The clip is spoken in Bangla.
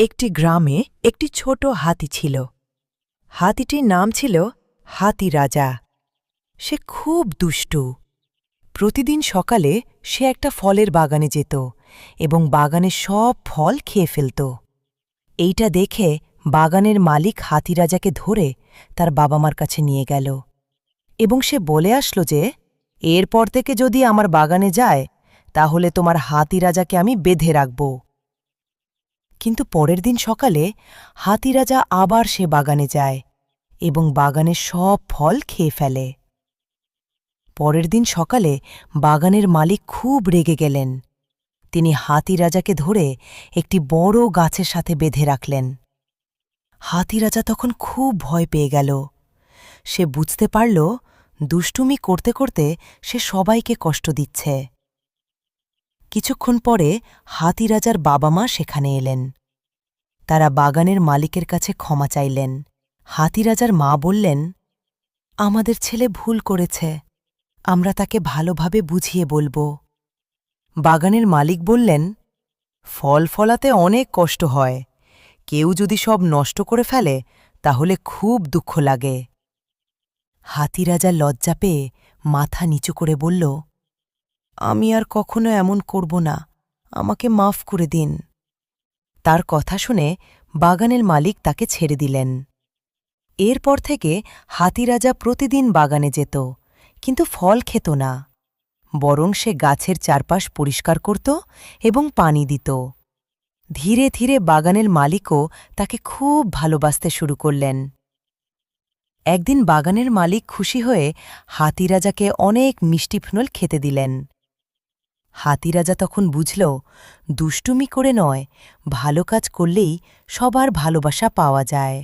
একটি গ্রামে একটি ছোট হাতি ছিল। হাতিটির নাম ছিল হাতি রাজা। সে খুব দুষ্টু। প্রতিদিন সকালে সে একটা ফলের বাগানে যেত এবং বাগানের সব ফল খেয়ে ফেলত। এইটা দেখে বাগানের মালিক হাতি রাজাকে ধরে তার বাবা মার কাছে নিয়ে গেল এবং সে বলে আসলো যে এরপর থেকে যদি আমার বাগানে যায় তাহলে তোমার হাতি রাজাকে আমি বেঁধে রাখব। কিন্তু পরের দিন সকালে হাতি রাজা আবার সে বাগানে যায় এবং বাগানের সব ফল খেয়ে ফেলে। পরের দিন সকালে বাগানের মালিক খুব রেগে গেলেন। তিনি হাতি রাজাকে ধরে একটি বড় গাছের সাথে বেঁধে রাখলেন। হাতি রাজা তখন খুব ভয় পেয়ে গেল। সে বুঝতে পারল দুষ্টুমি করতে করতে সে সবাইকে কষ্ট দিচ্ছে। কিছুক্ষণ পরে হাতি রাজার বাবা মা সেখানে এলেন। তারা বাগানের মালিকের কাছে ক্ষমা চাইলেন। হাতি রাজার মা বললেন, আমাদের ছেলে ভুল করেছে, আমরা তাকে ভালোভাবে বুঝিয়ে বলব। বাগানের মালিক বললেন, ফল ফলাতে অনেক কষ্ট হয়, কেউ যদি সব নষ্ট করে ফেলে তাহলে খুব দুঃখ লাগে। হাতি রাজা লজ্জা পেয়ে মাথা নিচু করে বলল, আমি আর কখনো এমন করব না, আমাকে মাফ করে দিন। তার কথা শুনে বাগানের মালিক তাকে ছেড়ে দিলেন। এরপর থেকে হাতি রাজা প্রতিদিন বাগানে যেত, কিন্তু ফল খেত না, বরং সে গাছের চারপাশ পরিষ্কার করত এবং পানি দিত। ধীরে ধীরে বাগানের মালিকও তাকে খুব ভালোবাসতে শুরু করলেন। একদিন বাগানের মালিক খুশি হয়ে হাতি রাজাকে অনেক মিষ্টি ফল খেতে দিলেন। হাতি রাজা তখন বুঝল দুষ্টুমি করে নয়, ভালো কাজ করলেই সবার ভালোবাসা পাওয়া যায়।